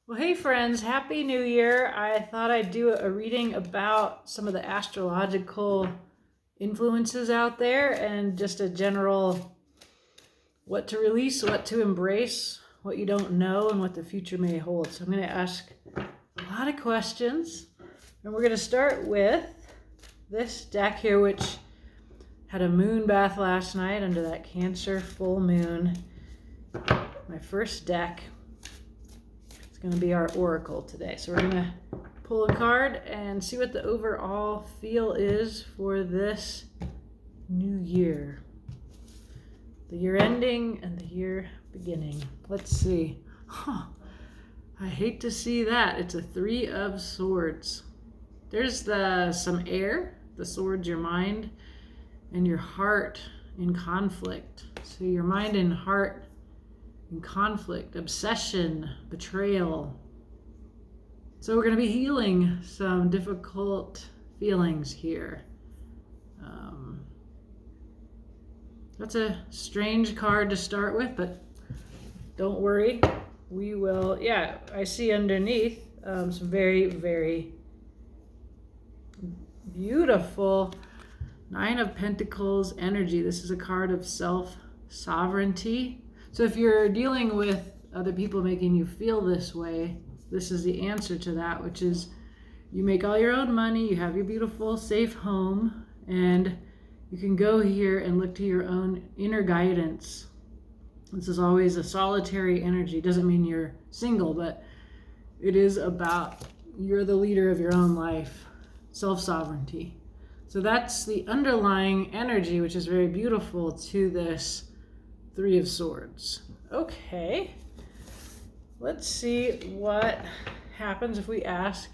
Well, hey friends, Happy New Year. I thought I'd do a reading about some of the astrological influences out there and just a general what to release, what to embrace, what you don't know, and what the future may hold. So I'm going to ask a lot of questions. And we're going to start with this deck here, which had a moon bath last night under that Cancer full moon. My first deck. Going to be our oracle today. So we're going to pull a card and see what the overall feel is for this new year. The year ending and the year beginning. Let's see. I hate to see that. It's a 3 of Swords. There's some air. The sword's your mind and your heart in conflict. So your mind and heart conflict, obsession, betrayal. So we're going to be healing some difficult feelings here. That's a strange card to start with, but don't worry. We will, I see underneath some very, very beautiful 9 of Pentacles energy. This is a card of self-sovereignty. So if you're dealing with other people making you feel this way, this is the answer to that, which is you make all your own money, you have your beautiful, safe home, and you can go here and look to your own inner guidance. This is always a solitary energy. Doesn't mean you're single, but it is about you're the leader of your own life, self-sovereignty. So that's the underlying energy, which is very beautiful to this 3 of Swords. Okay, let's see what happens if we ask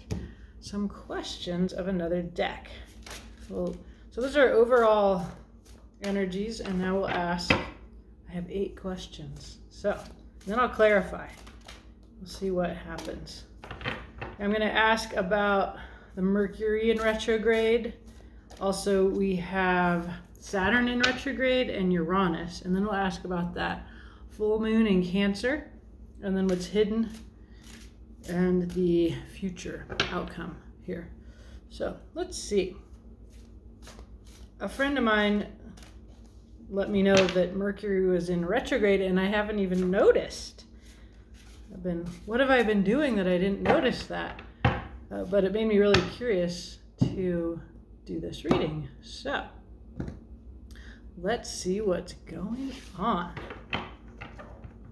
some questions of another deck. Well, so those are overall energies, and now we'll ask, I have 8 questions. So then I'll clarify. We'll see what happens. I'm going to ask about the Mercury in retrograde. Also, we have Saturn in retrograde and Uranus, and then we'll ask about that full moon in Cancer, and then what's hidden and the future outcome here. So let's see. A friend of mine let me know that Mercury was in retrograde, and I haven't even noticed. What have I been doing that I didn't notice that? But it made me really curious to do this reading. So let's see what's going on.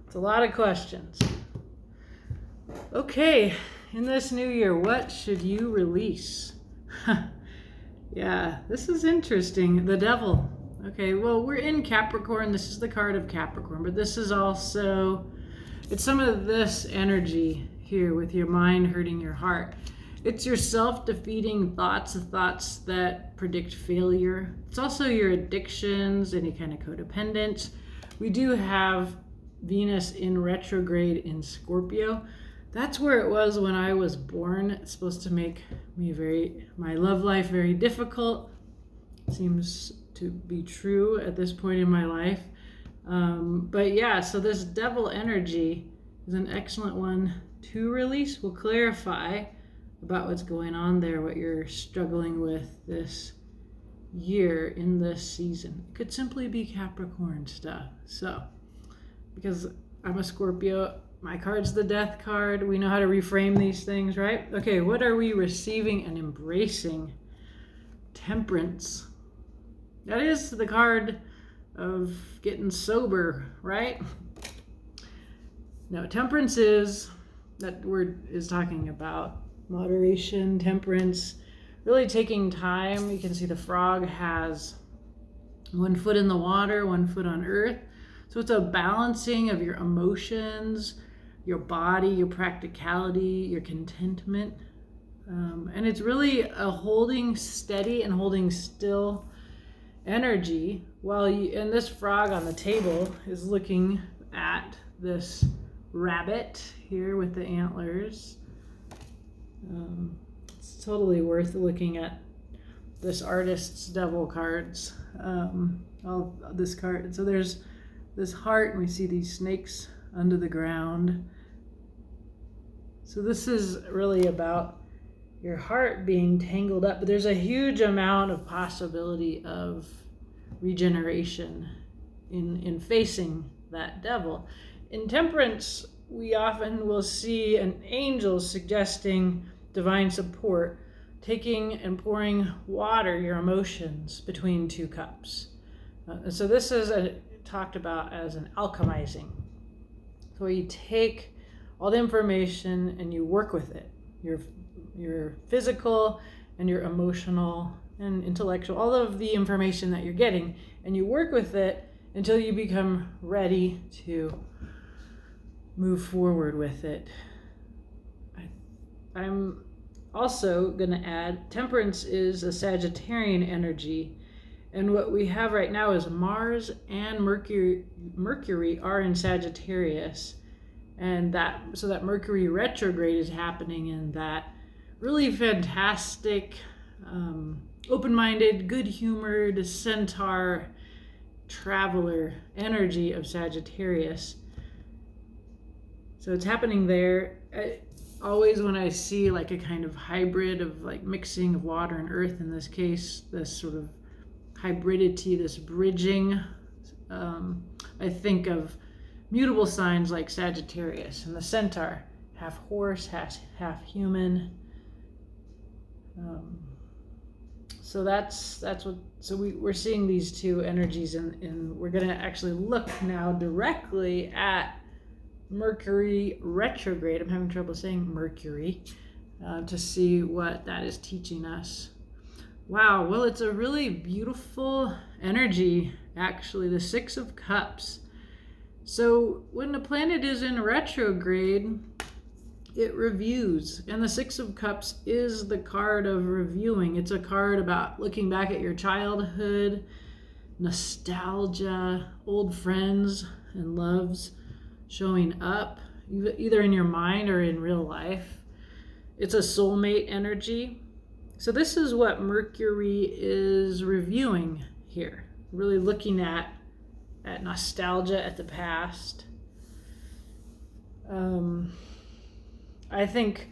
It's a lot of questions. Okay, in this new year, what should you release? Yeah, this is interesting. The Devil. Okay, well, we're in Capricorn. This is the card of Capricorn, but this is also, it's some of this energy here with your mind hurting your heart. It's your self-defeating thoughts, the thoughts that predict failure. It's also your addictions, any kind of codependence. We do have Venus in retrograde in Scorpio. That's where it was when I was born. It's supposed to make my love life very difficult. Seems to be true at this point in my life. But yeah, so this devil energy is an excellent one to release. We'll clarify about what's going on there, what you're struggling with this year in this season. It could simply be Capricorn stuff. So, because I'm a Scorpio, my card's the Death card. We know how to reframe these things, right? Okay, what are we receiving and embracing? Temperance. That is the card of getting sober, right? No, temperance is, that word is talking about moderation, temperance, really taking time. You can see the frog has 1 foot in the water, 1 foot on earth. So it's a balancing of your emotions, your body, your practicality, your contentment. And it's really a holding steady and holding still energy and this frog on the table is looking at this rabbit here with the antlers. It's totally worth looking at this artist's devil cards. All this card. So there's this heart, and we see these snakes under the ground. So this is really about your heart being tangled up, but there's a huge amount of possibility of regeneration in facing that devil. In Temperance, we often will see an angel suggesting divine support, taking and pouring water, your emotions, between two cups. So this is talked about as an alchemizing. So you take all the information and you work with it, your physical and your emotional and intellectual, all of the information that you're getting, and you work with it until you become ready to move forward with it. I'm also going to add, Temperance is a Sagittarian energy, and what we have right now is Mars and Mercury are in Sagittarius, and that Mercury retrograde is happening in that really fantastic, open-minded, good-humored centaur traveler energy of Sagittarius. So it's happening there. Always when I see like a kind of hybrid of like mixing of water and earth, in this case, this sort of hybridity, this bridging, I think of mutable signs like Sagittarius and the centaur, half horse, half human. So that's what. So we're seeing these two energies, and we're going to actually look now directly at Mercury retrograde. I'm having trouble saying Mercury, to see what that is teaching us. Wow, well, it's a really beautiful energy, actually, the Six of Cups. So when the planet is in retrograde, it reviews, and the Six of Cups is the card of reviewing. It's a card about looking back at your childhood, nostalgia, old friends and loves showing up, either in your mind or in real life. It's a soulmate energy. So this is what Mercury is reviewing here, really looking at nostalgia, at the past. I think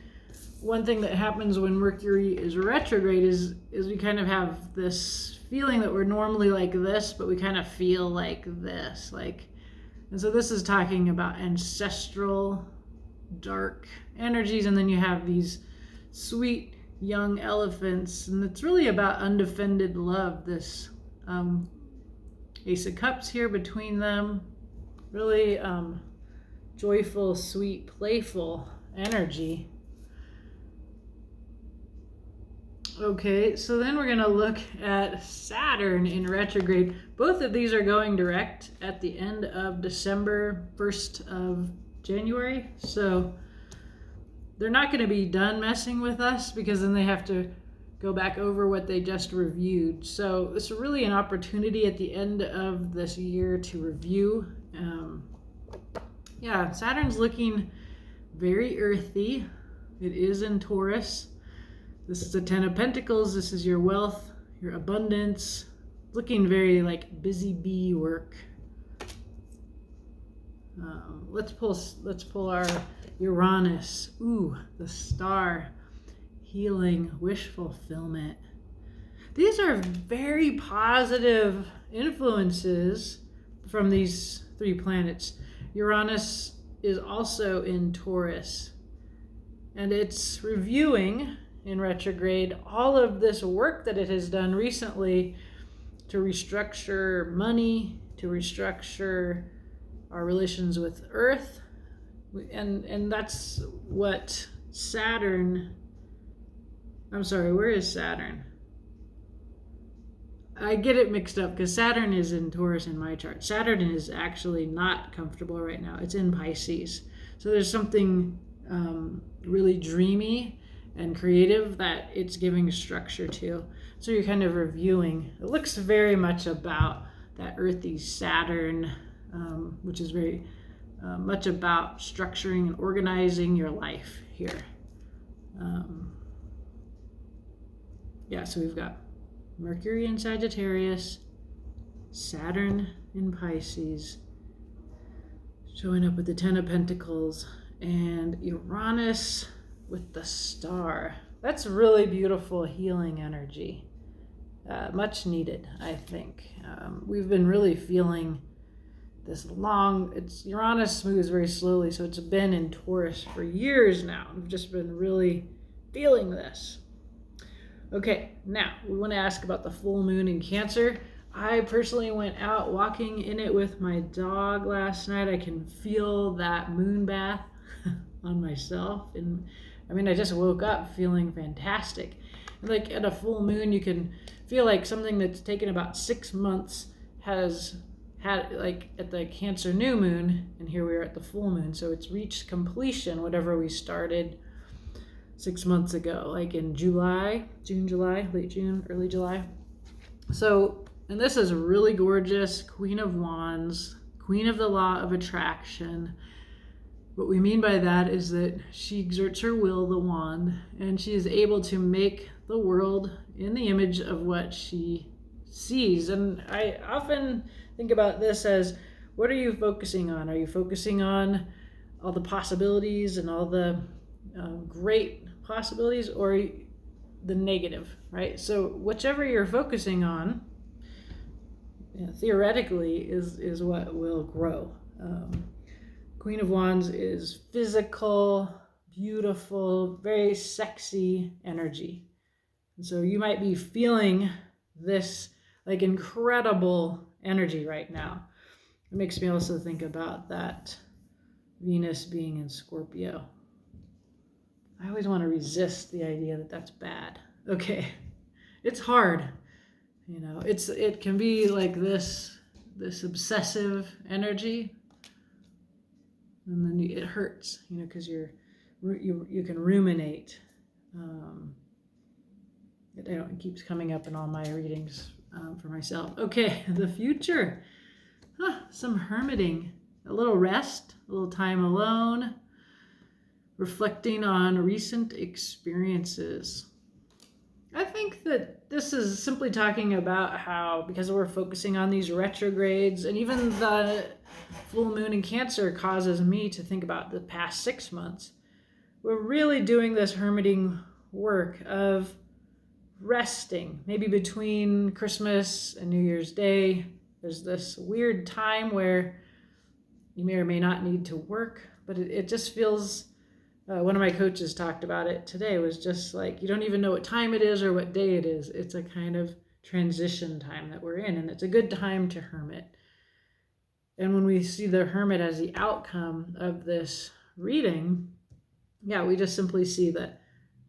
one thing that happens when Mercury is retrograde is we kind of have this feeling that we're normally like this, but we kind of feel like this, and so this is talking about ancestral dark energies, and then you have these sweet young elephants, and it's really about undefended love, this Ace of Cups here between them, really joyful, sweet, playful energy. Okay, so then we're going to look at Saturn in retrograde. Both of these are going direct at the end of December, 1st of January. So they're not going to be done messing with us, because then they have to go back over what they just reviewed. So it's really an opportunity at the end of this year to review. Saturn's looking very earthy. It is in Taurus. This is the Ten of Pentacles. This is your wealth, your abundance. Looking very like busy bee work. Let's pull our Uranus. Ooh, the star. Healing, wish fulfillment. These are very positive influences from these three planets. Uranus is also in Taurus, and it's reviewing in retrograde all of this work that it has done recently to restructure money, to restructure our relations with Earth, and that's what Saturn. I'm sorry, where is Saturn? I get it mixed up because Saturn is in Taurus in my chart. Saturn is actually not comfortable right now. It's in Pisces. So there's something really dreamy and creative that it's giving structure to. So you're kind of reviewing. It looks very much about that earthy Saturn, which is very much about structuring and organizing your life here. So we've got Mercury in Sagittarius, Saturn in Pisces, showing up with the Ten of Pentacles, and Uranus with the star. That's really beautiful healing energy. Much needed, I think. We've been really feeling this Uranus moves very slowly, so it's been in Taurus for years now. We've just been really feeling this. Okay, now we want to ask about the full moon in Cancer. I personally went out walking in it with my dog last night. I can feel that moon bath on myself. And I mean, I just woke up feeling fantastic. Like at a full moon, you can feel like something that's taken about 6 months has had, like at the Cancer new moon, and here we are at the full moon. So it's reached completion, whatever we started 6 months ago, like in July, late June, early July. So, and this is really gorgeous. Queen of Wands, Queen of the Law of Attraction. What we mean by that is that she exerts her will, the wand, and she is able to make the world in the image of what she sees. And I often think about this as, what are you focusing on? Are you focusing on all the possibilities and all the great possibilities, or the negative, right? So whichever you're focusing on, theoretically, is what will grow. Queen of Wands is physical, beautiful, very sexy energy. And so you might be feeling this like incredible energy right now. It makes me also think about that Venus being in Scorpio. I always want to resist the idea that that's bad. Okay, it's hard. It can be like this obsessive energy, and then it hurts, because you can ruminate. It keeps coming up in all my readings for myself. Okay, the future. Some hermiting, a little rest, a little time alone, reflecting on recent experiences. I think that this is simply talking about how, because we're focusing on these retrogrades, and even the full moon in Cancer causes me to think about the past 6 months, we're really doing this hermiting work of resting. Maybe between Christmas and New Year's Day, there's this weird time where you may or may not need to work, but it just feels, one of my coaches talked about it today, was just like, you don't even know what time it is or what day it is. It's a kind of transition time that we're in, and it's a good time to hermit. And when we see the hermit as the outcome of this reading, we just simply see that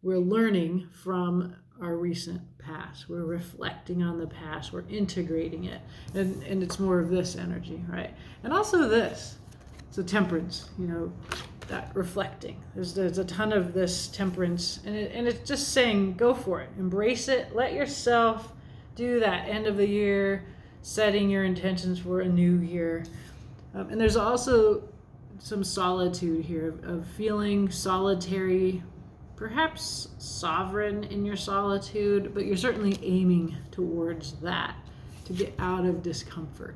we're learning from our recent past. We're reflecting on the past. We're integrating it. And it's more of this energy, right? And also this. So temperance, that reflecting. There's a ton of this temperance. And it's just saying, go for it. Embrace it. Let yourself do that end of the year, setting your intentions for a new year. And there's also some solitude here of feeling solitary, perhaps sovereign in your solitude, but you're certainly aiming towards that to get out of discomfort.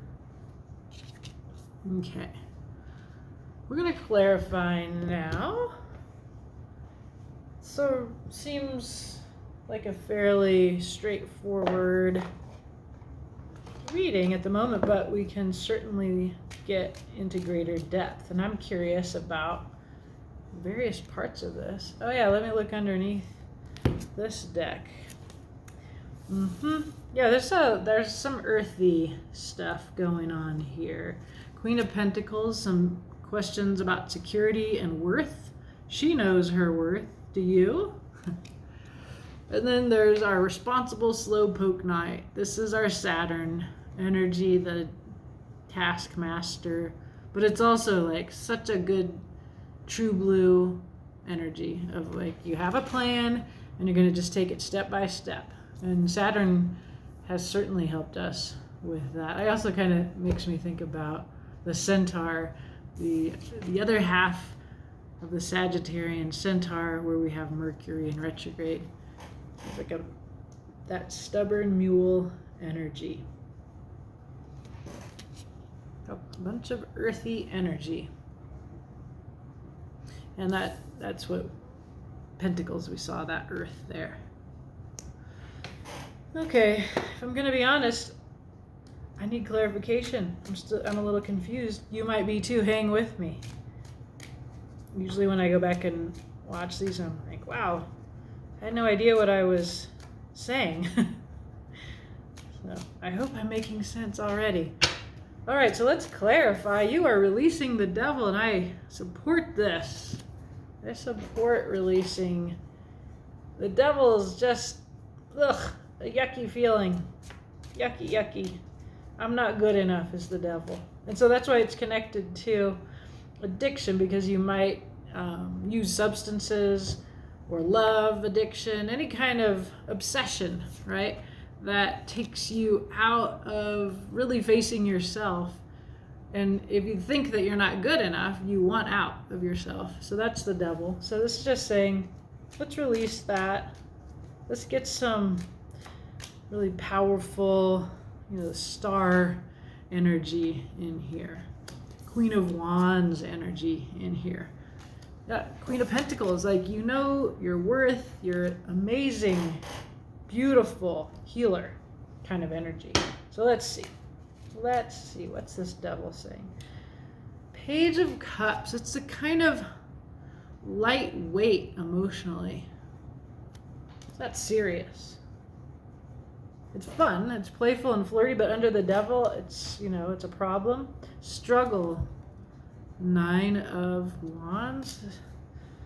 Okay. We're going to clarify now. So, seems like a fairly straightforward reading at the moment, but we can certainly get into greater depth. And I'm curious about various parts of this. Oh yeah, let me look underneath this deck. Yeah, there's some earthy stuff going on here. Queen of Pentacles, some questions about security and worth. She knows her worth. Do you? And then there's our responsible slowpoke knight. This is our Saturn energy, the taskmaster, but it's also like such a good true blue energy of like, you have a plan and you're going to just take it step by step. And Saturn has certainly helped us with that. I also kind of makes me think about the centaur, the other half of the Sagittarian centaur, where we have Mercury in retrograde. It's like that stubborn mule energy. A bunch of earthy energy. And that's what Pentacles, we saw that Earth there. Okay, if I'm going to be honest, I need clarification. I'm a little confused. You might be too. Hang with me. Usually when I go back and watch these, I'm like, wow, I had no idea what I was saying. So I hope I'm making sense already. All right, so let's clarify. You are releasing the devil, and I support this. I support releasing. The devil is just, ugh, a yucky feeling. Yucky, yucky. I'm not good enough is the devil. And so that's why it's connected to addiction, because you might use substances or love addiction, any kind of obsession, right? That takes you out of really facing yourself. And if you think that you're not good enough, you want out of yourself. So that's the devil. So this is just saying, let's release that. Let's get some really powerful, star energy in here. Queen of Wands energy in here. That Queen of Pentacles, like, your worth, you're amazing, beautiful healer kind of energy. So let's see. What's this devil saying? Page of Cups. It's a kind of lightweight emotionally. It's not serious. It's fun, it's playful and flirty, but under the devil, it's a problem. Struggle. 9 of Wands.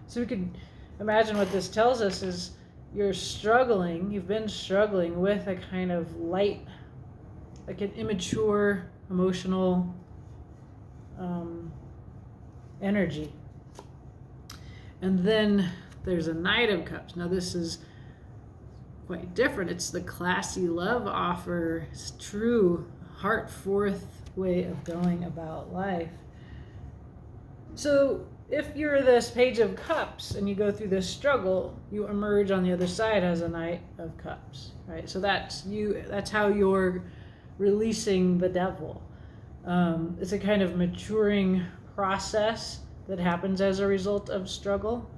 So we could imagine what this tells us is you've been struggling with a kind of light, like an immature emotional energy. And then there's a Knight of Cups. Now this is quite different. It's the classy love offer. It's true heart-forth way of going about life. So if you're this Page of Cups and you go through this struggle, you emerge on the other side as a Knight of Cups, right? So that's how you're releasing the devil. It's a kind of maturing process that happens as a result of struggle.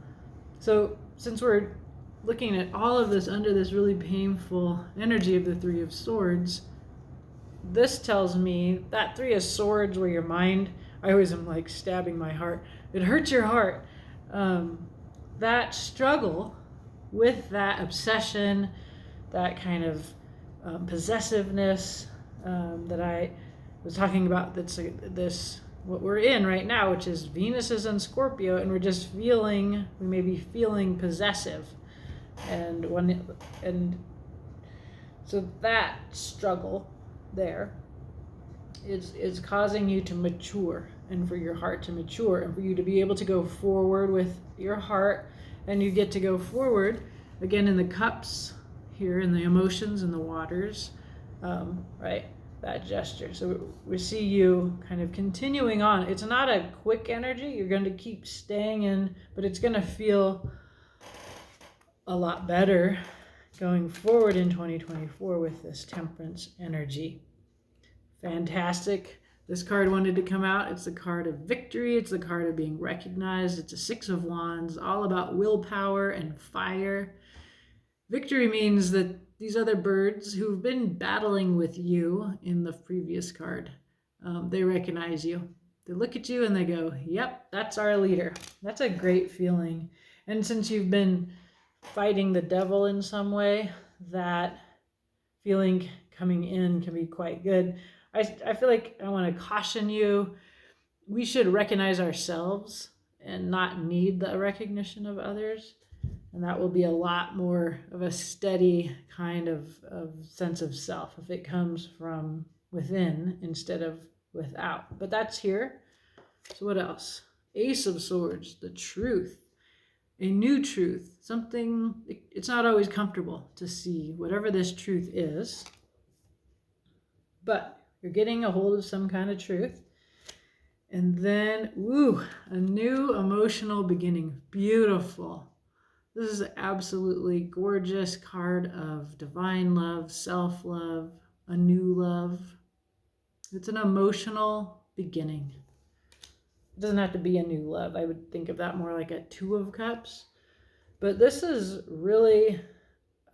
So since we're looking at all of this under this really painful energy of the Three of Swords, this tells me that Three of Swords where your mind, I always am like stabbing my heart. It hurts your heart. That struggle with that obsession, that kind of possessiveness that I was talking about, this what we're in right now, which is Venus is in Scorpio, and we may be feeling possessive. And so that struggle there is causing you to mature, and for your heart to mature, and for you to be able to go forward with your heart. And you get to go forward again in the cups here, in the emotions and the waters, right? That gesture. So we see you kind of continuing on. It's not a quick energy. You're going to keep staying in, but it's going to feel a lot better going forward in 2024 with this Temperance energy. Fantastic. This card wanted to come out. It's the card of victory. It's the card of being recognized. It's a 6 of Wands, all about willpower and fire. Victory means that these other birds who've been battling with you in the previous card, they recognize you. They look at you and they go, yep, that's our leader. That's a great feeling. And since you've been fighting the devil in some way, that feeling coming in can be quite good. I feel like I want to caution you. We should recognize ourselves and not need the recognition of others. And that will be a lot more of a steady kind of sense of self if it comes from within instead of without. But that's here. So what else? Ace of Swords, the truth. A new truth. Something, it's not always comfortable to see whatever this truth is. But you're getting a hold of some kind of truth. And then, a new emotional beginning. Beautiful. This is an absolutely gorgeous card of divine love, self-love, a new love. It's an emotional beginning. It doesn't have to be a new love. I would think of that more like a Two of Cups. But this is really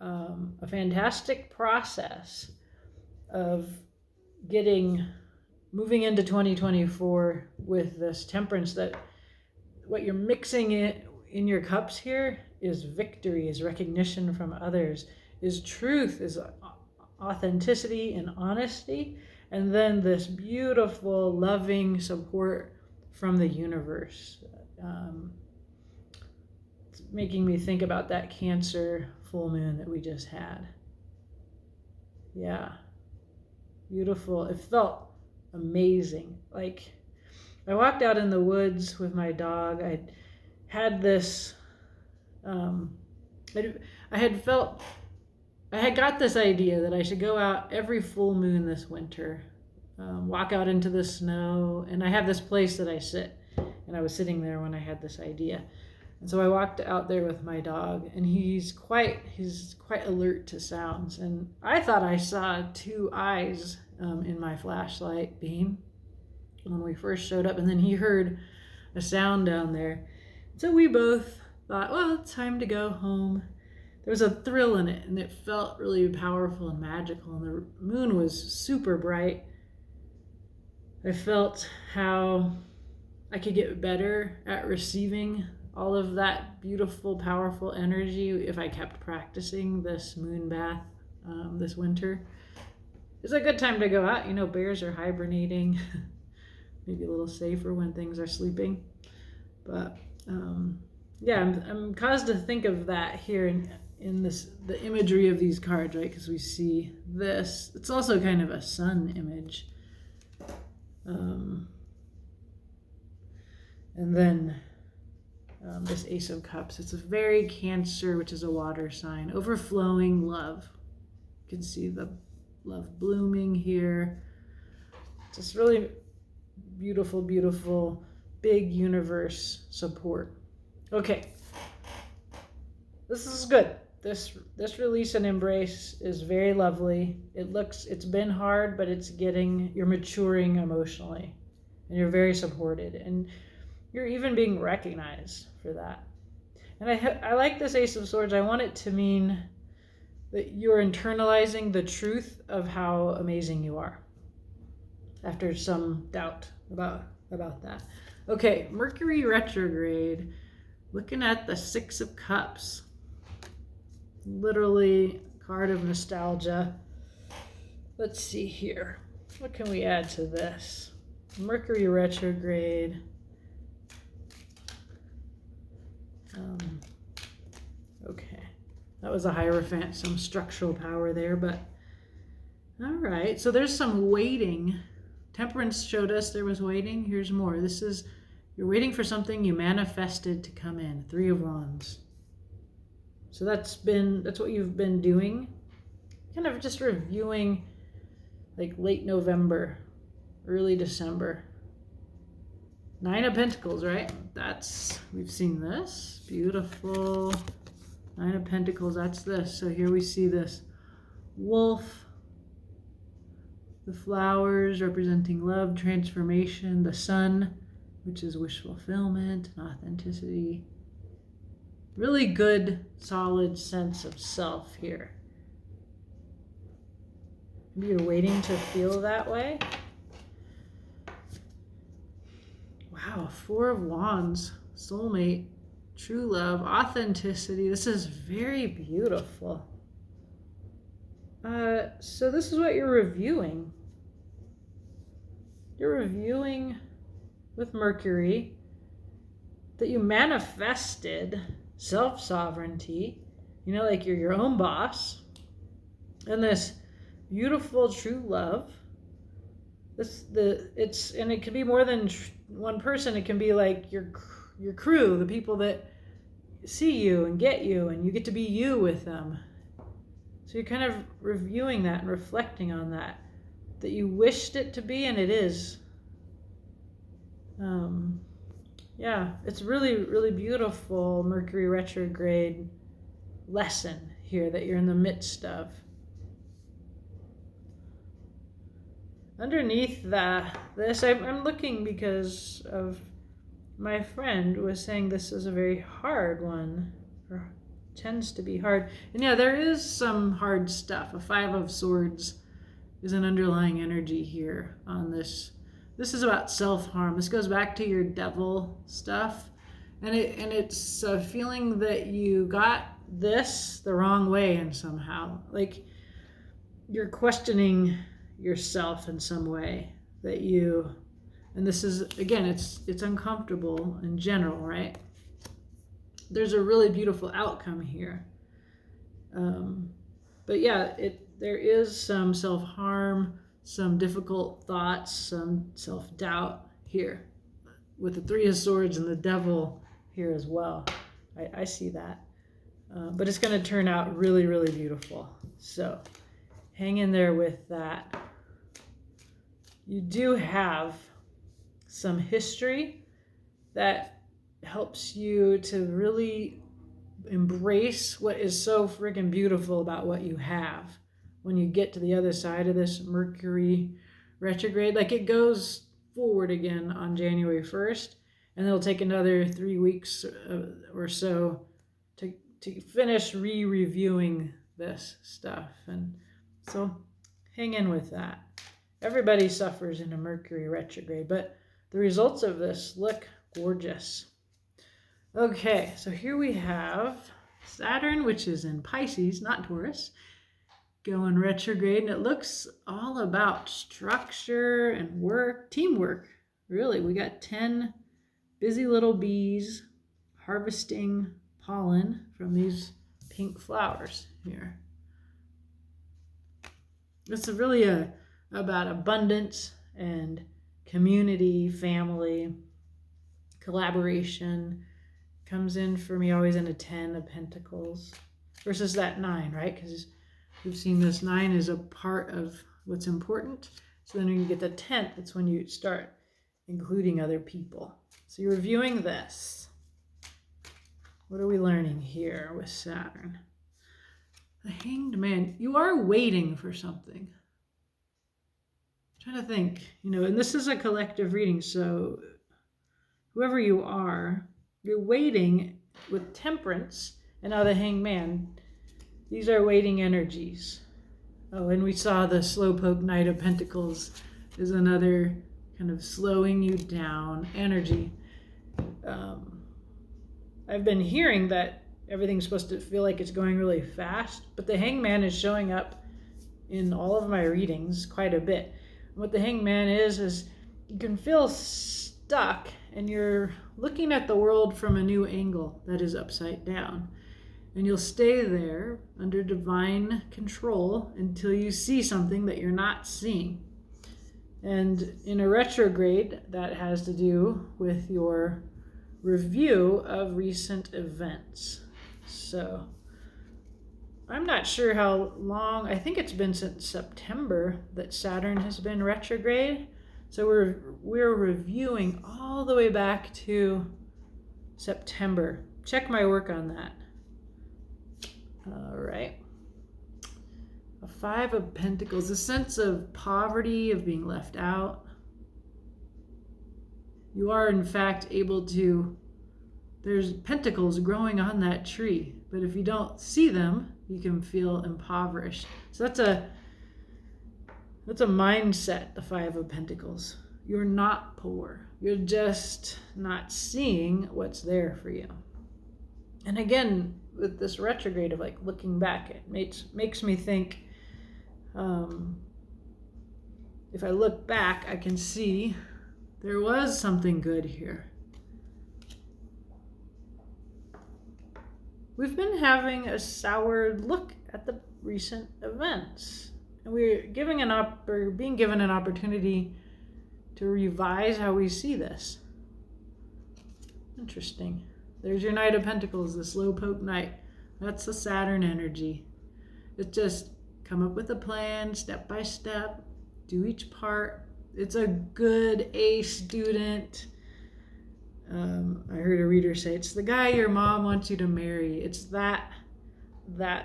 a fantastic process of moving into 2024 with this temperance, that what you're mixing in your cups here is victory, is recognition from others, is truth, is authenticity and honesty, and then this beautiful loving support from the universe. It's making me think about that Cancer full moon that we just had. Yeah, beautiful. It felt amazing. Like, I walked out in the woods with my dog. I had this, I had got this idea that I should go out every full moon this winter, walk out into the snow, and I have this place that I sit, and I was sitting there when I had this idea. And so I walked out there with my dog, and he's quite alert to sounds. And I thought I saw two eyes in my flashlight beam when we first showed up, and then he heard a sound down there. So we both thought, well, it's time to go home. There was a thrill in it, and it felt really powerful and magical, and the moon was super bright. I felt how I could get better at receiving all of that beautiful, powerful energy if I kept practicing this moon bath this winter. It's a good time to go out. You know, bears are hibernating, maybe a little safer when things are sleeping. But yeah, I'm caused to think of that here in this, the imagery of these cards, right? Because we see this. It's also kind of a sun image. And then this Ace of Cups. It's a very Cancer, which is a water sign. Overflowing love. You can see the love blooming here. Just really beautiful, beautiful, big universe support. Okay. This is good. This release and embrace is very lovely. It's been hard, but you're maturing emotionally, and you're very supported, and you're even being recognized for that. And I like this Ace of Swords. I want it to mean that you're internalizing the truth of how amazing you are after some doubt about that. Okay, Mercury retrograde, looking at the Six of Cups. Literally card of nostalgia. Let's see here. What can we add to this? Mercury retrograde. Okay, that was a Hierophant, some structural power there, but all right. So there's some waiting. Temperance showed us there was waiting. Here's more. This is, you're waiting for something you manifested to come in. Three of Wands. So that's what you've been doing. Kind of just reviewing like late November, early December. Nine of Pentacles, right? We've seen this. Beautiful. Nine of Pentacles, that's this. So here we see this wolf. The flowers representing love, transformation. The sun, which is wish fulfillment and authenticity. Really good, solid sense of self here. Maybe you're waiting to feel that way. Wow, Four of Wands, soulmate, true love, authenticity. This is very beautiful. So this is what you're reviewing. You're reviewing with Mercury that you manifested self-sovereignty, you know, like you're your own boss, and this beautiful true love. And it can be more than one person. It can be like your crew, the people that see you and get you, and you get to be you with them. So you're kind of reviewing that and reflecting on that you wished it to be, and it is. Yeah, it's really, really beautiful Mercury retrograde lesson here that you're in the midst of. Underneath this, I'm looking because of my friend was saying this is a very hard one, or tends to be hard. And yeah, there is some hard stuff. A 5 of Swords is an underlying energy here on this. This is about self-harm. This goes back to your devil stuff. And it's a feeling that you got this the wrong way and somehow. Like you're questioning yourself in some way that you, and this is, again, it's uncomfortable in general, right? There's a really beautiful outcome here. But yeah, there is some self-harm, some difficult thoughts, some self-doubt here with the 3 of Swords and the devil here as well. I see that. But it's going to turn out really, really beautiful. So hang in there with that. You do have some history that helps you to really embrace what is so freaking beautiful about what you have when you get to the other side of this Mercury retrograde. Like it goes forward again on January 1st, and it'll take another 3 weeks or so to finish reviewing this stuff. And so hang in with that. Everybody suffers in a Mercury retrograde, but the results of this look gorgeous. Okay, so here we have Saturn, which is in Pisces, not Taurus, going retrograde, and it looks all about structure and work, teamwork. Really, we got 10 busy little bees harvesting pollen from these pink flowers here. It's really about abundance and community, family, collaboration. Comes in for me always in a 10 of Pentacles versus that 9, right? Because we've seen this 9 is a part of what's important. So then when you get the 10th, that's when you start including other people. So you're reviewing this. What are we learning here with Saturn? The Hanged Man. You are waiting for something. I'm trying to think, and this is a collective reading, so whoever you are, you're waiting with Temperance and now the Hanged Man. These are waiting energies. Oh, and we saw the Slowpoke Knight of Pentacles is another kind of slowing you down energy. I've been hearing that everything's supposed to feel like it's going really fast, but the Hanged Man is showing up in all of my readings quite a bit. And what the Hanged Man is you can feel stuck and you're looking at the world from a new angle that is upside down. And you'll stay there under divine control until you see something that you're not seeing. And in a retrograde, that has to do with your review of recent events. So I'm not sure how long, I think it's been since September that Saturn has been retrograde. So we're reviewing all the way back to September. Check my work on that. All right. A 5 of Pentacles, a sense of poverty, of being left out. You are, in fact, able to, there's pentacles growing on that tree, but if you don't see them, you can feel impoverished. So that's a mindset, the 5 of Pentacles. You're not poor. You're just not seeing what's there for you. And again, with this retrograde of like looking back, it makes me think, if I look back, I can see there was something good here. We've been having a soured look at the recent events. And we're being given an opportunity to revise how we see this. Interesting. There's your Knight of Pentacles, the Slowpoke Knight. That's the Saturn energy. It's just come up with a plan, step by step, do each part. It's a good A student. I heard a reader say, it's the guy your mom wants you to marry. It's that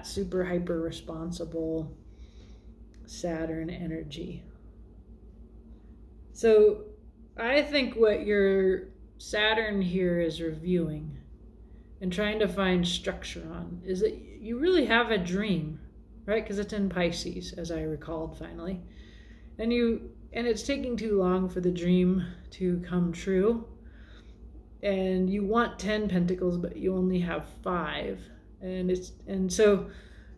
super hyper responsible Saturn energy. So I think what you're Saturn here is reviewing and trying to find structure on is that you really have a dream, right? Because it's in Pisces, as I recalled finally. And it's taking too long for the dream to come true. And you want 10 pentacles, but you only have 5. And so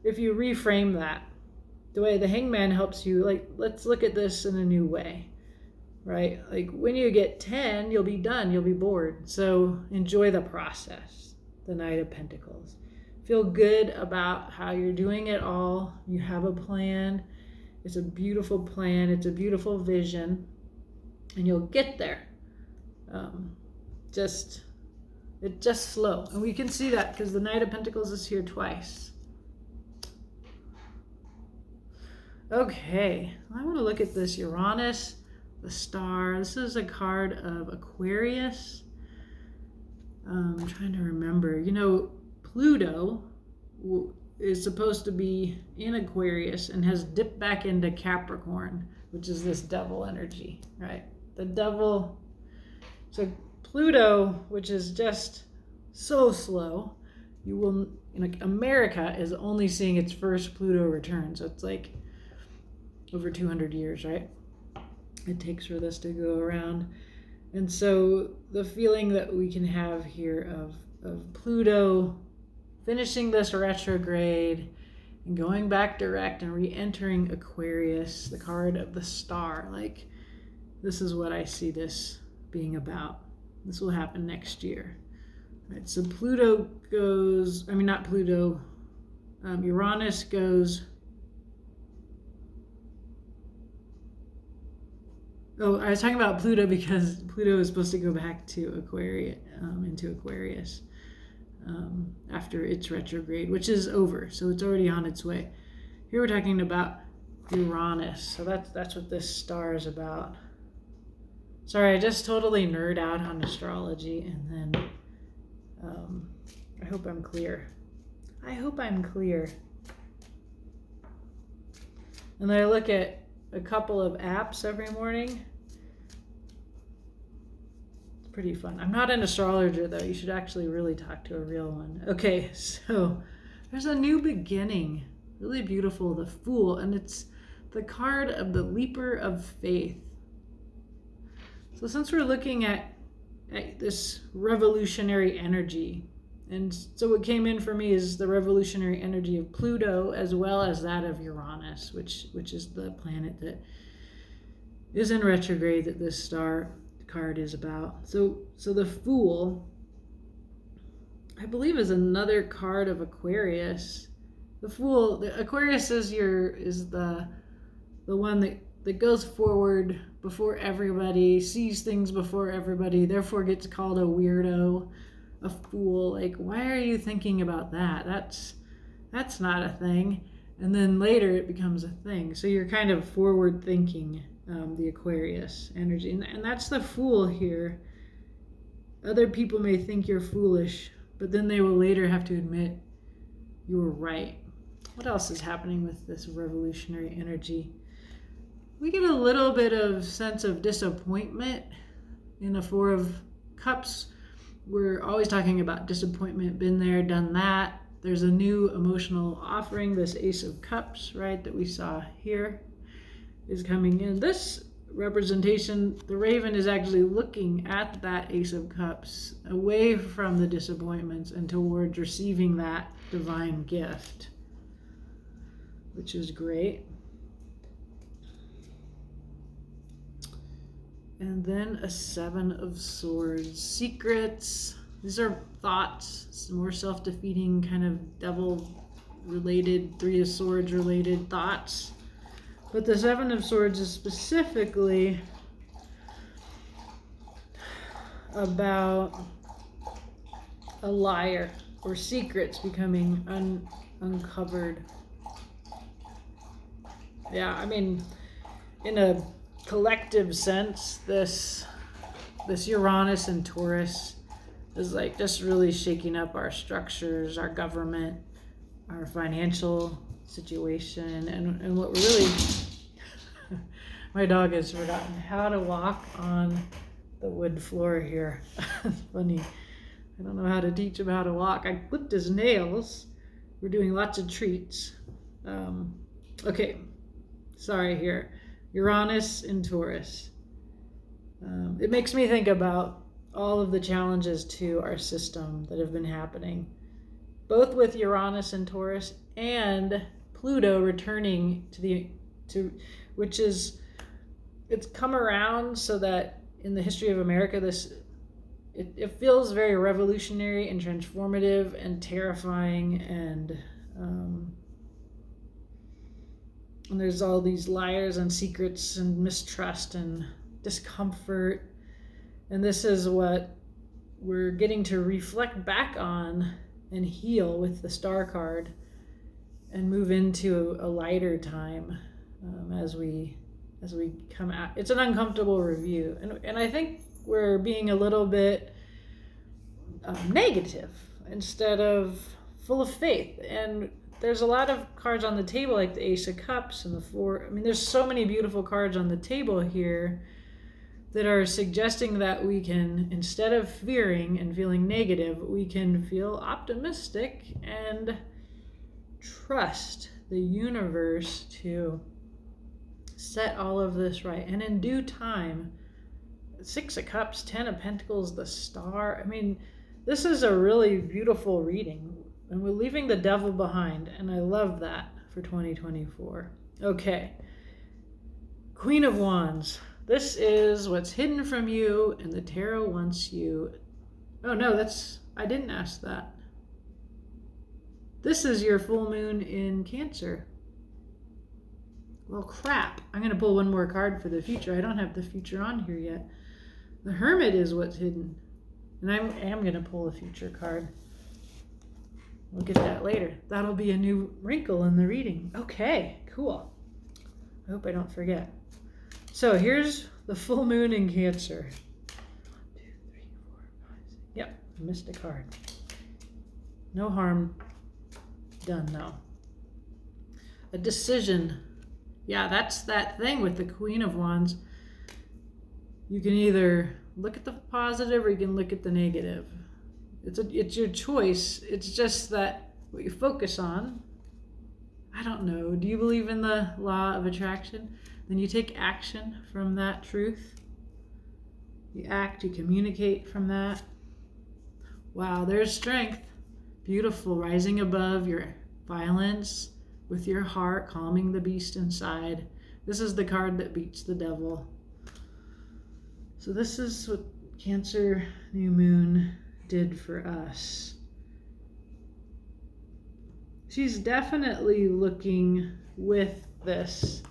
if you reframe that, the way the Hangman helps you, like, let's look at this in a new way, right? Like when you get 10, you'll be done, you'll be bored. So enjoy the process, the Knight of Pentacles. Feel good about how you're doing it all. You have a plan. It's a beautiful plan. It's a beautiful vision. And you'll get there. It's just slow. And we can see that because the Knight of Pentacles is here twice. Okay, I want to look at this Uranus, the star. This is a card of Aquarius. I'm trying to remember. You know, Pluto is supposed to be in Aquarius and has dipped back into Capricorn, which is this devil energy, right? The devil. So Pluto, which is just so slow, America is only seeing its first Pluto return. So it's like over 200 years, right? It takes for this to go around. And so the feeling that we can have here of Pluto finishing this retrograde and going back direct and re-entering Aquarius, the card of the star, like this is what I see this being about. This will happen next year. Right, so Pluto goes, Uranus goes, I was talking about Pluto because Pluto is supposed to go back to Aquarius, into Aquarius after its retrograde, which is over. So it's already on its way. Here we're talking about Uranus. So that's what this star is about. Sorry, I just totally nerd out on astrology, and then I hope I'm clear. And then I look at a couple of apps every morning. It's pretty fun. I'm not an astrologer though. You should actually really talk to a real one. Okay, so there's a new beginning. Really beautiful, the Fool, and it's the card of the Leaper of Faith. So since we're looking at this revolutionary energy, and so what came in for me is the revolutionary energy of Pluto as well as that of Uranus, which is the planet that is in retrograde that this star card is about. So the Fool, I believe, is another card of Aquarius. The Fool, the Aquarius is the one that goes forward before everybody, sees things before everybody, therefore gets called a weirdo, a fool. Like, why are you thinking about that? That's not a thing. And then later it becomes a thing. So you're kind of forward thinking, the Aquarius energy. And that's the Fool here. Other people may think you're foolish, but then they will later have to admit you were right. What else is happening with this revolutionary energy? We get a little bit of sense of disappointment in the Four of Cups. We're always talking about disappointment, been there, done that. There's a new emotional offering, this Ace of Cups, right, that we saw here is coming in. This representation, the Raven is actually looking at that Ace of Cups away from the disappointments and towards receiving that divine gift, which is great. And then a Seven of Swords. Secrets. These are thoughts, more self-defeating, kind of devil-related, Three of Swords-related thoughts. But the Seven of Swords is specifically about a liar or secrets becoming uncovered. Yeah, I mean, in a collective sense, this Uranus and Taurus is like just really shaking up our structures, our government, our financial situation, and what we're really my dog has forgotten how to walk on the wood floor here. It's funny. I don't know how to teach him how to walk. I clipped his nails. We're doing lots of treats. Okay, sorry here. Uranus in Taurus. It makes me think about all of the challenges to our system that have been happening, both with Uranus and Taurus and Pluto returning which is, it's come around so that in the history of America, it feels very revolutionary and transformative and terrifying, and there's all these liars and secrets and mistrust and discomfort. And this is what we're getting to reflect back on and heal with the star card and move into a lighter time as we come out. It's an uncomfortable review. And I think we're being a little bit negative instead of full of faith. And there's a lot of cards on the table, like the Ace of Cups and the Four. I mean, there's so many beautiful cards on the table here that are suggesting that we can, instead of fearing and feeling negative, we can feel optimistic and trust the universe to set all of this right. And in due time, Six of Cups, Ten of Pentacles, the Star. I mean, this is a really beautiful reading. And we're leaving the devil behind. And I love that for 2024. Okay. Queen of Wands. This is what's hidden from you, and the tarot wants you. Oh no, I didn't ask that. This is your full moon in Cancer. Well, crap. I'm going to pull one more card for the future. I don't have the future on here yet. The Hermit is what's hidden. And I am going to pull a future card. We'll get that later. That'll be a new wrinkle in the reading. Okay, cool. I hope I don't forget. So here's the full moon in Cancer. 1, 2, 3, 4, 5, 6. Yep, I missed a card. No harm done though. A decision. Yeah, that's that thing with the Queen of Wands. You can either look at the positive or you can look at the negative. It's your choice. It's just that what you focus on. I don't know. Do you believe in the law of attraction? Then you take action from that truth. You act, you communicate from that. Wow, there's strength. Beautiful, rising above your violence with your heart, calming the beast inside. This is the card that beats the devil. So this is what Cancer New Moon did for us. She's definitely looking with this.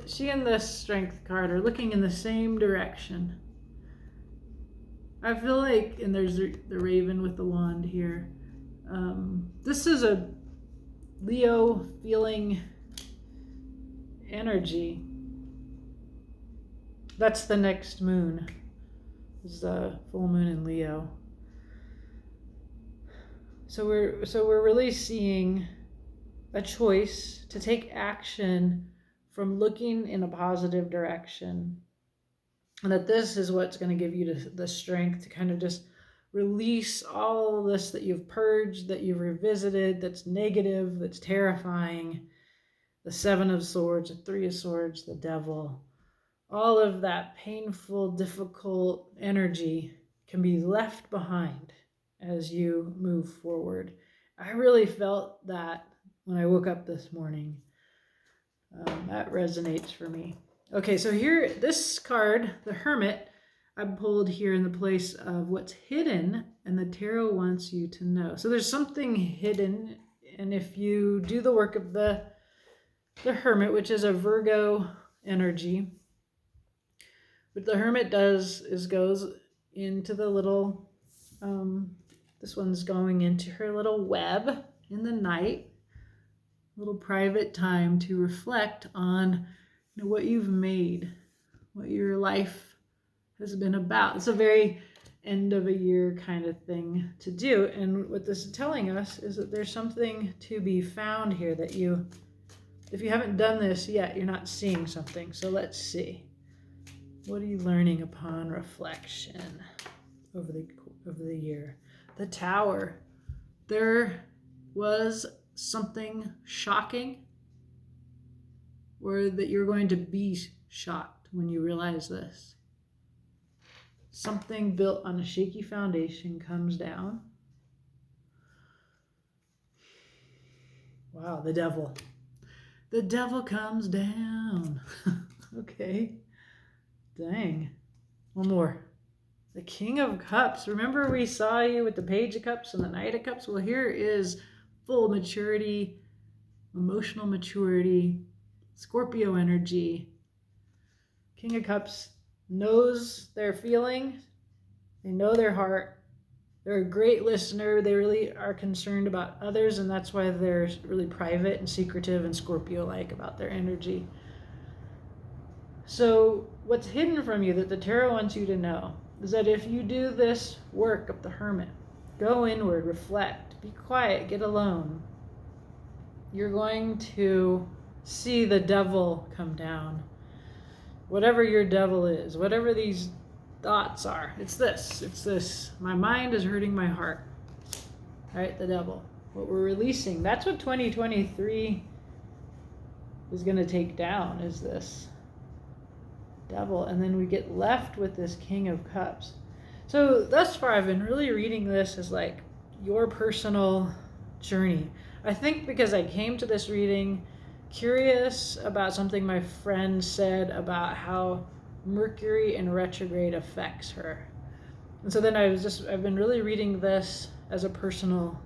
She and this Strength card are looking in the same direction. I feel like, and there's the Raven with the wand here. This is a Leo feeling energy. That's the next moon. This is the full moon in Leo. So we're really seeing a choice to take action from looking in a positive direction. And that this is what's going to give you the strength to kind of just release all this that you've purged, that you've revisited, that's negative, that's terrifying. The Seven of Swords, the Three of Swords, the Devil. All of that painful, difficult energy can be left behind as you move forward. I really felt that when I woke up this morning. That resonates for me. Okay, so here, this card, the Hermit, I pulled here in the place of what's hidden, and the tarot wants you to know. So there's something hidden, and if you do the work of the Hermit, which is a Virgo energy, what the Hermit does is goes into the little, this one's going into her little web in the night, little private time to reflect on what you've made, what your life has been about. It's a very end of a year kind of thing to do. And what this is telling us is that there's something to be found here that if you haven't done this yet, you're not seeing something. So let's see. What are you learning upon reflection over the year? The Tower. There was something shocking, or that you're going to be shocked when you realize this. Something built on a shaky foundation comes down. Wow, the devil. The devil comes down. Okay. Dang. One more. The King of Cups. Remember we saw you with the Page of Cups and the Knight of Cups? Well, here is full maturity, emotional maturity, Scorpio energy. King of Cups knows their feeling. They know their heart. They're a great listener. They really are concerned about others, and that's why they're really private and secretive and Scorpio-like about their energy. So what's hidden from you that the tarot wants you to know is that if you do this work of the Hermit, go inward, reflect, be quiet, get alone, you're going to see the devil come down. Whatever your devil is, whatever these thoughts are, it's this. My mind is hurting my heart. Right? The devil. What we're releasing. That's what 2023 is going to take down, is this devil. And then we get left with this King of Cups. So thus far, I've been really reading this as like your personal journey. I think because I came to this reading curious about something my friend said about how Mercury in retrograde affects her. And so then I've been really reading this as a personal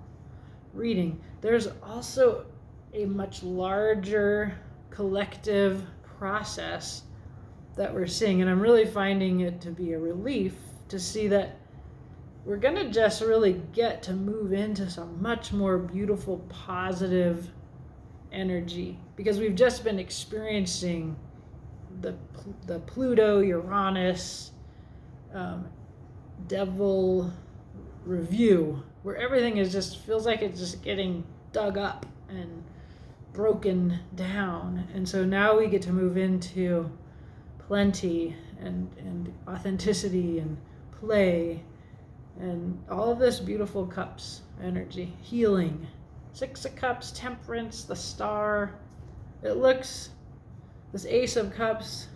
reading. There's also a much larger collective process that we're seeing, and I'm really finding it to be a relief to see that we're going to just really get to move into some much more beautiful, positive energy, because we've just been experiencing the Pluto, Uranus, devil review, where everything is just feels like it's just getting dug up and broken down. And so now we get to move into plenty and authenticity and play and all of this beautiful cups energy, healing. 6 of Cups, Temperance, the Star. It looks, this Ace of Cups,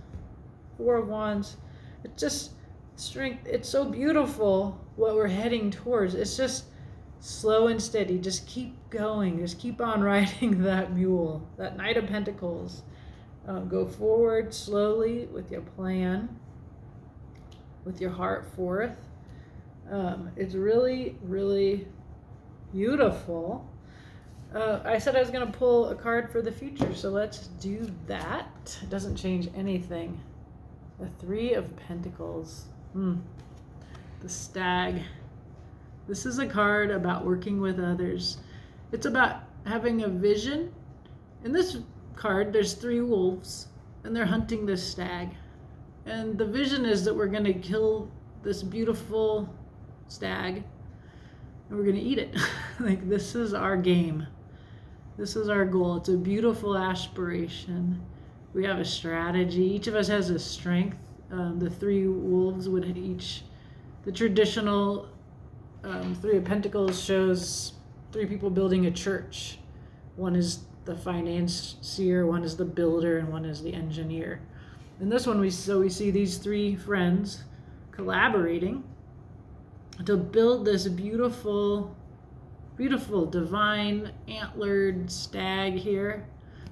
4 of Wands. It's just strength. It's so beautiful what we're heading towards. It's just slow and steady. Just keep going. Just keep on riding that mule. That Knight of Pentacles. Go forward slowly with your plan, with your heart forth. It's really, really beautiful. I said I was going to pull a card for the future, so let's do that. It doesn't change anything. The 3 of Pentacles. The Stag. This is a card about working with others. It's about having a vision. In this card, there's 3 wolves, and they're hunting this stag. And the vision is that we're going to kill this beautiful stag, and we're going to eat it. Like, this is our game. This is our goal. It's a beautiful aspiration. We have a strategy. Each of us has a strength. The 3 wolves would each, the traditional 3 of Pentacles shows 3 people building a church. One is the financier, one is the builder, and one is the engineer. In this one, we see these 3 friends collaborating to build this beautiful, beautiful, divine, antlered stag here.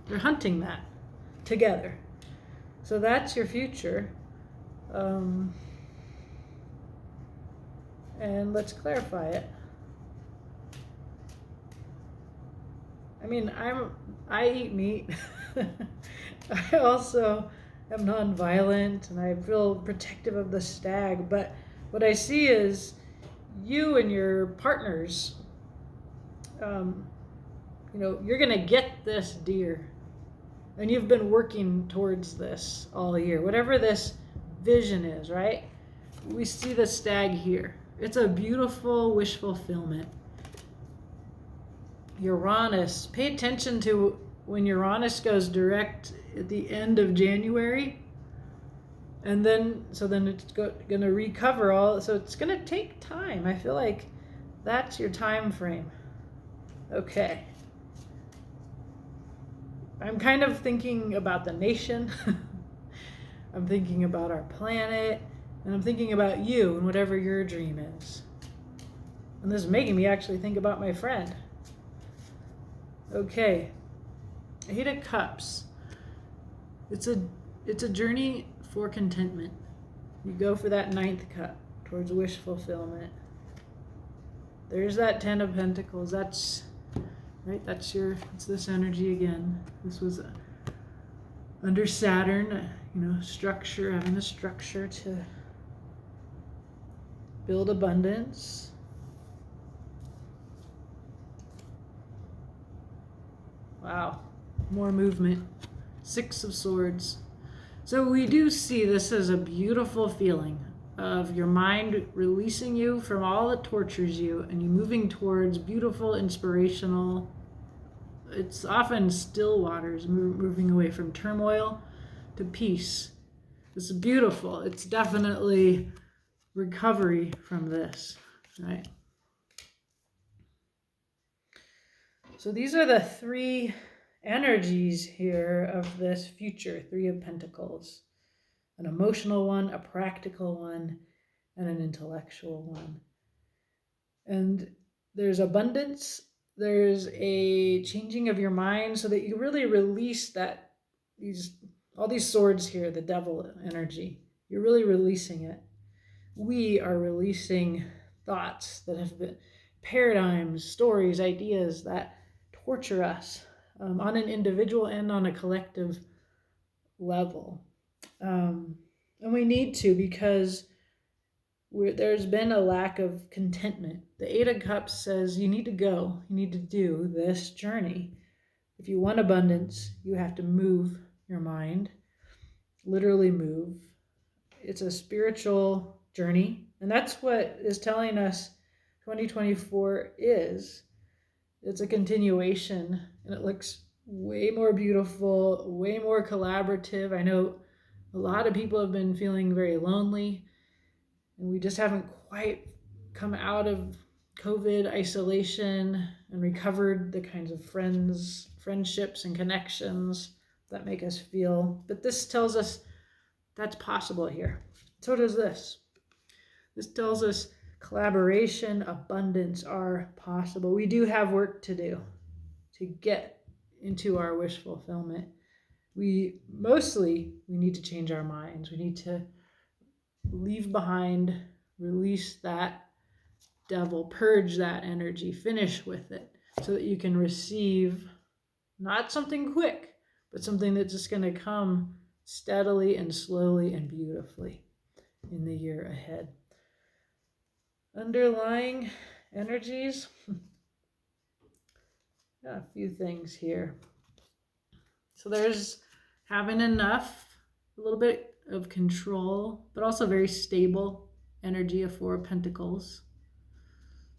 They're hunting that together. So that's your future. And let's clarify it. I mean, I eat meat. I also am nonviolent, and I feel protective of the stag. But what I see is you and your partners, you're going to get this deer. And you've been working towards this all year. Whatever this vision is, right? We see the stag here. It's a beautiful wish fulfillment. Uranus. Pay attention to when Uranus goes direct at the end of January. And then, so then it's going to recover all. So it's going to take time. I feel like that's your time frame. Okay. I'm kind of thinking about the nation. I'm thinking about our planet. And I'm thinking about you and whatever your dream is. And this is making me actually think about my friend. Okay. Eight of Cups. It's a journey for contentment. You go for that ninth cup towards wish fulfillment. There's that Ten of Pentacles. That's right. It's this energy again. This was under Saturn. Structure, having the structure to build abundance. Wow, more movement. Six of Swords. So we do see this as a beautiful feeling of your mind releasing you from all that tortures you and you moving towards beautiful, inspirational. It's often still waters, moving away from turmoil to peace. It's beautiful. It's definitely recovery from this, right? So these are the three energies here of this future, Three of Pentacles. An emotional one, a practical one, and an intellectual one. And there's abundance, there's a changing of your mind so that you really release all these swords here, the devil energy. You're really releasing it. We are releasing thoughts that have been paradigms, stories, ideas that torture us on an individual and on a collective level. And we need to, because there's been a lack of contentment. The Eight of Cups says you need to go, you need to do this journey. If you want abundance, you have to move your mind, literally move. It's a spiritual journey, and that's what is telling us 2024 is. It's a continuation, and it looks way more beautiful, way more collaborative. I know a lot of people have been feeling very lonely, and we just haven't quite come out of COVID isolation and recovered the kinds of friendships and connections that make us feel. But this tells us that's possible here. So does this. This tells us collaboration, abundance are possible. We do have work to do to get into our wish fulfillment. We need to change our minds. We need to leave behind, release that devil, purge that energy, finish with it, so that you can receive not something quick, but something that's just going to come steadily and slowly and beautifully in the year ahead. Underlying energies, got a few things here. So there's having enough, a little bit of control, but also very stable energy of Four of Pentacles.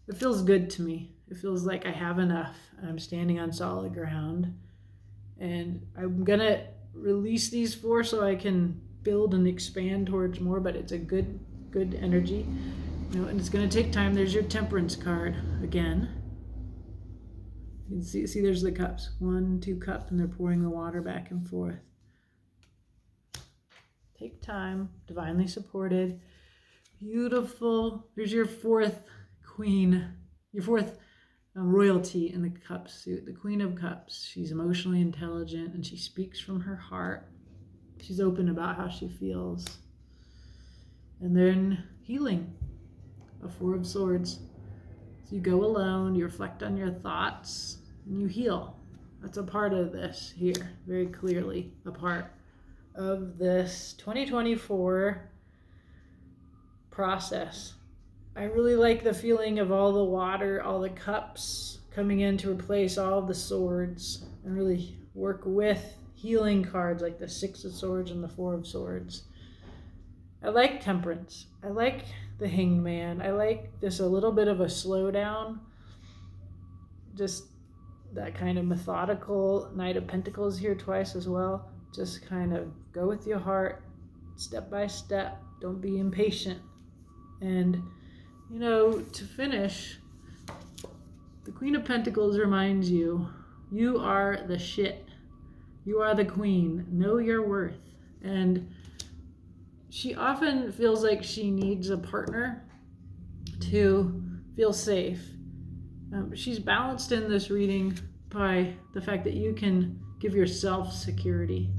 It feels good to me. It feels like I have enough. I'm standing on solid ground, and I'm gonna release these four so I can build and expand towards more, but it's a good energy. And it's gonna take time. There's your Temperance card again. You can see there's the cups. 1, 2 cups, and they're pouring the water back and forth. Take time, divinely supported. Beautiful. There's your fourth queen, your fourth royalty in the cup suit, the Queen of Cups. She's emotionally intelligent and she speaks from her heart. She's open about how she feels. And then healing, a Four of Swords. So you go alone, you reflect on your thoughts, and you heal. That's a part of this here, very clearly a part of this 2024 process. I really like the feeling of all the water, all the cups coming in to replace all of the swords, and really work with healing cards like the Six of Swords and the Four of Swords. I like Temperance. I like the Hanged Man. I like this a little bit of a slowdown, just that kind of methodical. Knight of Pentacles here twice as well. Just kind of go with your heart, step by step. Don't be impatient. And, you know, to finish, the Queen of Pentacles reminds you, you are the shit. You are the queen. Know your worth. And she often feels like she needs a partner to feel safe. She's balanced in this reading by the fact that you can give yourself security.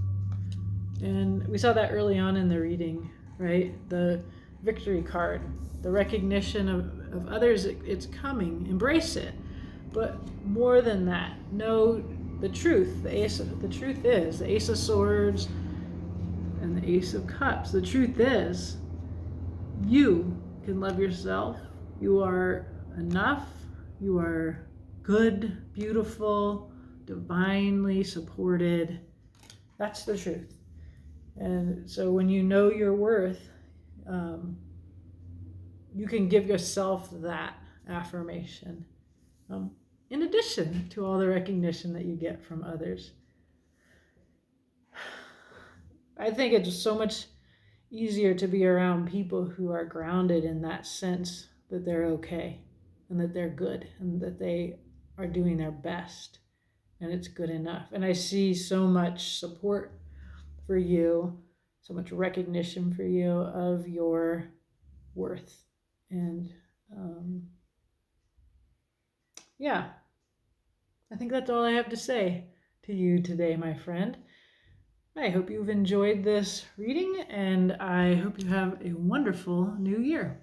And we saw that early on in the reading, right? The victory card, the recognition of others, it's coming. Embrace it. But more than that, know the truth. The truth is the Ace of Swords and the Ace of Cups. The truth is you can love yourself. You are enough. You are good, beautiful, divinely supported. That's the truth. And so when you know your worth, you can give yourself that affirmation. In addition to all the recognition that you get from others. I think it's so much easier to be around people who are grounded in that sense that they're okay and that they're good and that they are doing their best and it's good enough. And I see so much support for you, so much recognition for you of your worth. And yeah, I think that's all I have to say to you today, my friend. I hope you've enjoyed this reading, and I hope you have a wonderful new year.